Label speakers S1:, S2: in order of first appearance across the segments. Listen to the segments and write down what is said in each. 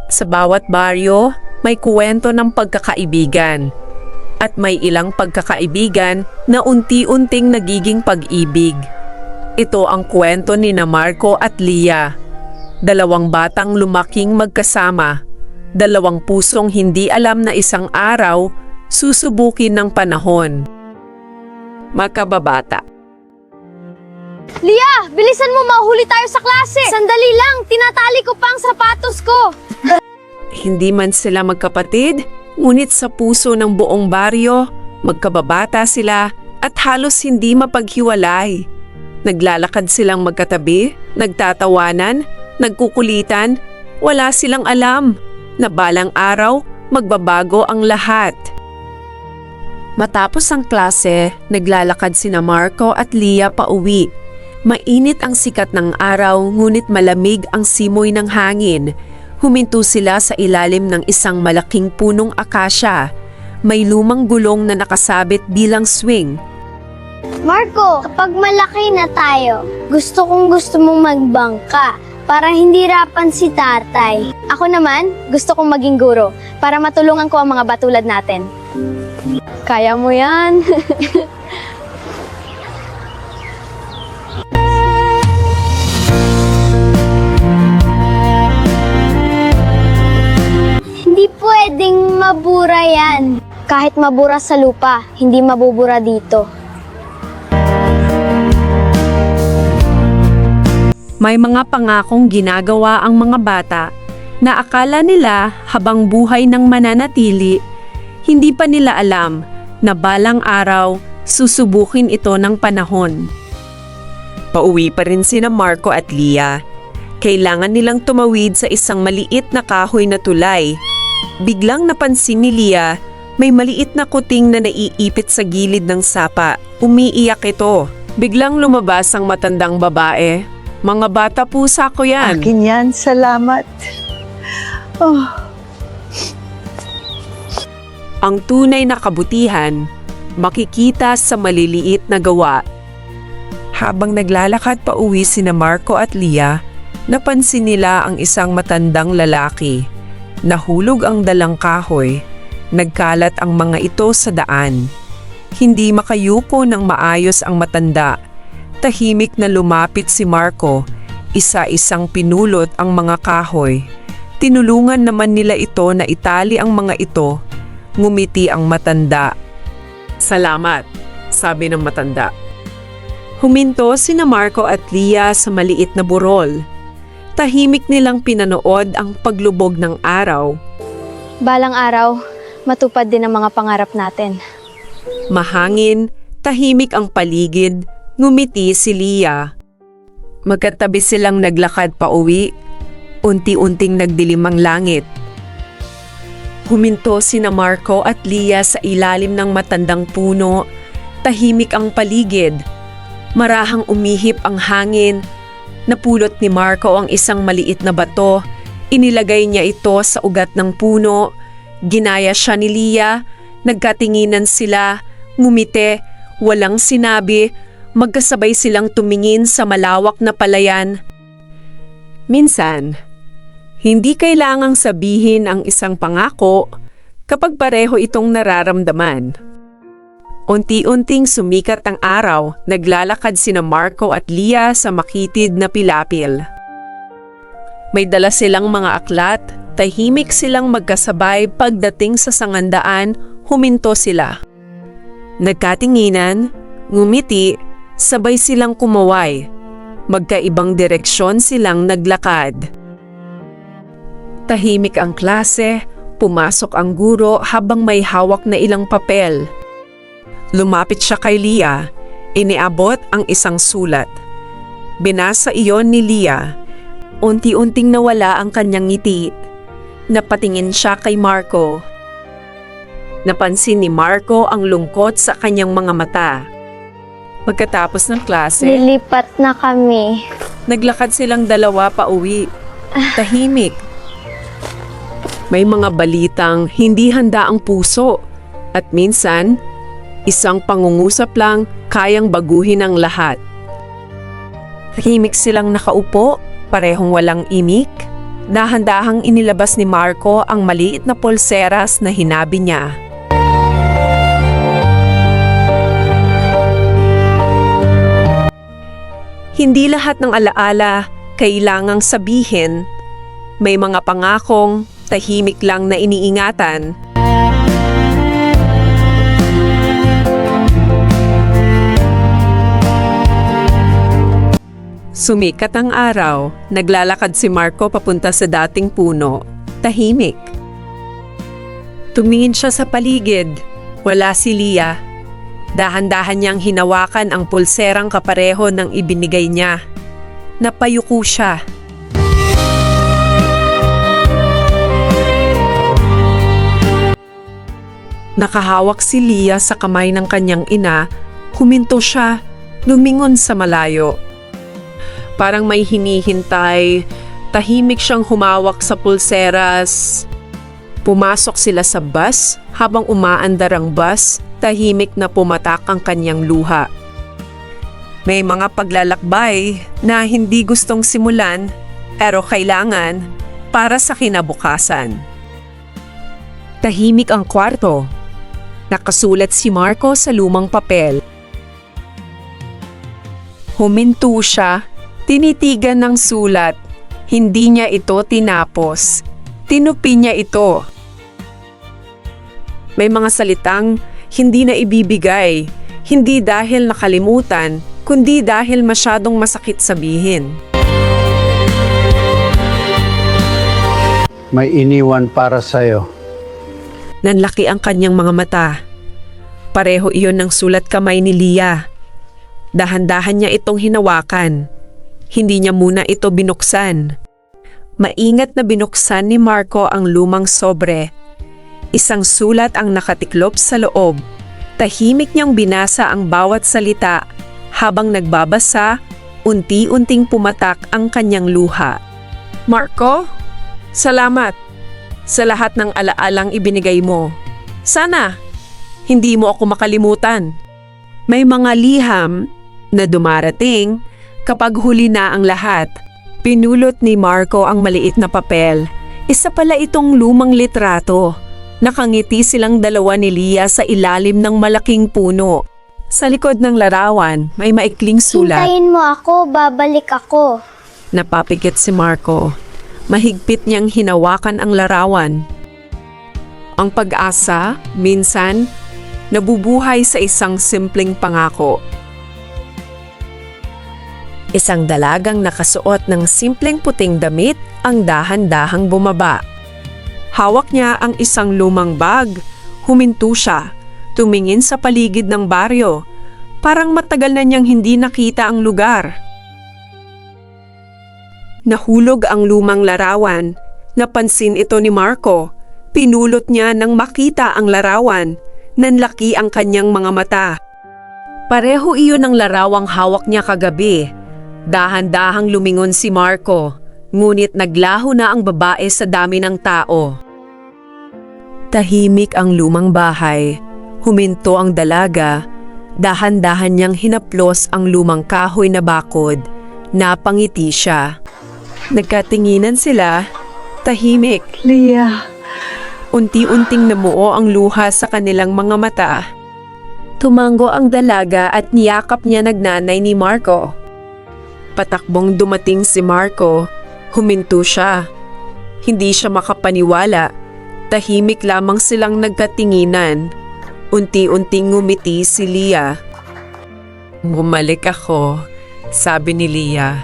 S1: Sa bawat baryo, may kuwento ng pagkakaibigan. At may ilang pagkakaibigan na unti-unting nagiging pag-ibig. Ito ang kwento ni Marco at Lia. Dalawang batang lumaking magkasama. Dalawang pusong hindi alam na isang araw, susubukin ng panahon. Makababata.
S2: Lia, bilisan mo, mahuli tayo sa klase! Sandali lang, tinatali ko pa ang sapatos ko!
S1: Hindi man sila magkapatid, ngunit sa puso ng buong baryo, magkababata sila at halos hindi mapaghiwalay. Naglalakad silang magkatabi, nagtatawanan, nagkukulitan, wala silang alam na balang araw magbabago ang lahat. Matapos ang klase, naglalakad sina Marco at Lia pauwi. Mainit ang sikat ng araw ngunit malamig ang simoy ng hangin. Huminto sila sa ilalim ng isang malaking punong akasya. May lumang gulong na nakasabit bilang swing.
S2: Marco, kapag malaki na tayo, gusto mong magbangka para hindi rapan si tatay. Ako naman, gusto kong maging guro para matulungan ko ang mga batulad natin. Kaya mo yan. Hindi pwedeng mabura yan. Kahit mabura sa lupa, hindi mabubura dito.
S1: May mga pangakong ginagawa ang mga bata na akala nila habang buhay nang mananatili, hindi pa nila alam na balang araw susubukin ito ng panahon. Pauwi pa rin sina Marco at Lia. Kailangan nilang tumawid sa isang maliit na kahoy na tulay. Biglang napansin ni Lia, may maliit na kuting na naiipit sa gilid ng sapa. Umiiyak ito. Biglang lumabas ang matandang babae. Mga bata pusa ko yan.
S3: Akin yan, salamat. Oh.
S1: Ang tunay na kabutihan, makikita sa maliliit na gawa. Habang naglalakad pa uwi sina Marco at Lia, napansin nila ang isang matandang lalaki. Nahulog ang dalang kahoy. Nagkalat ang mga ito sa daan. Hindi makayuko ng maayos ang matanda. Tahimik na lumapit si Marco, isa-isang pinulot ang mga kahoy. Tinulungan naman nila ito na itali ang mga ito. Ngumiti ang matanda. Salamat, sabi ng matanda. Huminto sina Marco at Lia sa maliit na burol. Tahimik nilang pinanood ang paglubog ng araw.
S2: Balang araw, matupad din ang mga pangarap natin.
S1: Mahangin, tahimik ang paligid. Ngumiti si Lia. Magkatabi silang naglakad pa uwi. Unti-unting nagdilim ang langit. Huminto sina Marco at Lia sa ilalim ng matandang puno. Tahimik ang paligid. Marahang umihip ang hangin. Napulot ni Marco ang isang maliit na bato. Inilagay niya ito sa ugat ng puno. Ginaya siya ni Lia. Nagkatinginan sila. Ngumiti. Walang sinabi. Magkasabay silang tumingin sa malawak na palayan. Minsan, hindi kailangang sabihin ang isang pangako kapag pareho itong nararamdaman. Unti-unting sumikat ang araw, naglalakad sina Marco at Lia sa makitid na pilapil. May dala silang mga aklat, tahimik silang magkasabay pagdating sa sangandaan, huminto sila. Nagkatinginan, ngumiti, sabay silang kumaway. Magkaibang direksyon silang naglakad. Tahimik ang klase, pumasok ang guro habang may hawak na ilang papel. Lumapit siya kay Lia, iniabot ang isang sulat. Binasa iyon ni Lia. Unti-unting nawala ang kanyang ngiti. Napatingin siya kay Marco. Napansin ni Marco ang lungkot sa kanyang mga mata. Pagkatapos ng klase,
S2: Lilipat na kami.
S1: naglakad silang dalawa pa uwi. Tahimik. May mga balitang hindi handa ang puso. At minsan, isang pangungusap lang kayang baguhin ang lahat. Tahimik silang nakaupo, parehong walang imik. Dahan-dahang inilabas ni Marco ang maliit na pulseras na hinabi niya. Hindi lahat ng alaala kailangang sabihin. May mga pangakong tahimik lang na iniingatan. Sumikat ang araw, naglalakad si Marco papunta sa dating puno. Tahimik. Tumingin siya sa paligid. Wala si Leah. Dahan-dahan niyang hinawakan ang pulserang kapareho ng ibinigay niya. Napayuko siya. Nakahawak si Leah sa kamay ng kanyang ina, huminto siya, lumingon sa malayo. Parang may hinihintay, tahimik siyang humawak sa pulseras. Pumasok sila sa bus, habang umaandar ang bus, tahimik na pumatak ang kanyang luha. May mga paglalakbay na hindi gustong simulan, pero kailangan para sa kinabukasan. Tahimik ang kwarto. Nakasulat si Marco sa lumang papel. Huminto siya, tinitigan ng sulat. Hindi niya ito tinapos. Tinupi niya ito. May mga salitang hindi na ibibigay, hindi dahil nakalimutan, kundi dahil masyadong masakit sabihin.
S4: May iniwan para sa'yo.
S1: Nanlaki ang kanyang mga mata. Pareho iyon ng sulat kamay ni Leah. Dahan-dahan niya itong hinawakan. Hindi niya muna ito binuksan. Maingat na binuksan ni Marco ang lumang sobre. Isang sulat ang nakatiklop sa loob. Tahimik niyang binasa ang bawat salita. Habang nagbabasa, unti-unting pumatak ang kanyang luha. Marco, salamat sa lahat ng alaalang ibinigay mo. Sana, hindi mo ako makalimutan. May mga liham na dumarating kapag huli na ang lahat. Pinulot ni Marco ang maliit na papel. Isa pala itong lumang litrato. Nakangiti silang dalawa ni Leah sa ilalim ng malaking puno. Sa likod ng larawan, may maikling sulat.
S2: Hintayin mo ako, babalik ako.
S1: Napapikit si Marco. Mahigpit niyang hinawakan ang larawan. Ang pag-asa, minsan, nabubuhay sa isang simpleng pangako. Isang dalagang nakasuot ng simpleng puting damit ang dahan-dahang bumaba. Hawak niya ang isang lumang bag. Huminto siya, tumingin sa paligid ng baryo. Parang matagal na niyang hindi nakita ang lugar. Nahulog ang lumang larawan. Napansin ito ni Marco. Pinulot niya nang makita ang larawan. Nanlaki ang kanyang mga mata. Pareho iyon ang larawang hawak niya kagabi. Dahan-dahang lumingon si Marco, ngunit naglaho na ang babae sa dami ng tao. Tahimik ang lumang bahay. Huminto ang dalaga. Dahan-dahan niyang hinaplos ang lumang kahoy na bakod. Napangiti siya. Nagkatinginan sila, tahimik.
S3: Leah,
S1: Unti-unting namuo ang luha sa kanilang mga mata. Tumango ang dalaga at niyakap niya nagnanay ni Marco. Patakbong dumating si Marco, huminto siya. Hindi siya makapaniwala. Tahimik lamang silang nagkatinginan. Unti-unting ngumiti si Leah. Bumalik ako, sabi ni Leah.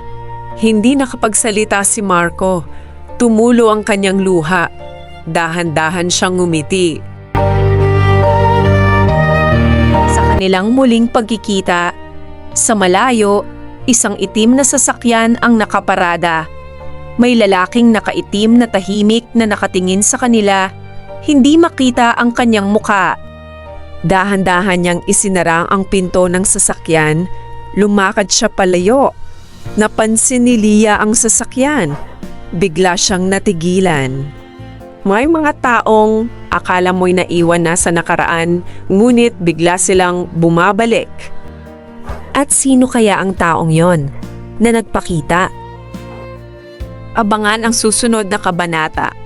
S1: Hindi nakapagsalita si Marco. Tumulo ang kanyang luha. Dahan-dahan siyang ngumiti. Sa kanilang muling pagkikita, sa malayo, isang itim na sasakyan ang nakaparada. May lalaking nakaitim na tahimik na nakatingin sa kanila. Hindi makita ang kanyang muka. Dahan-dahan niyang isinara ang pinto ng sasakyan. Lumakad siya palayo. Napansin ni Leah ang sasakyan. Bigla siyang natigilan. May mga taong akala mo'y naiwan na sa nakaraan, ngunit bigla silang bumabalik. At sino kaya ang taong yon na nagpakita? Abangan ang susunod na kabanata.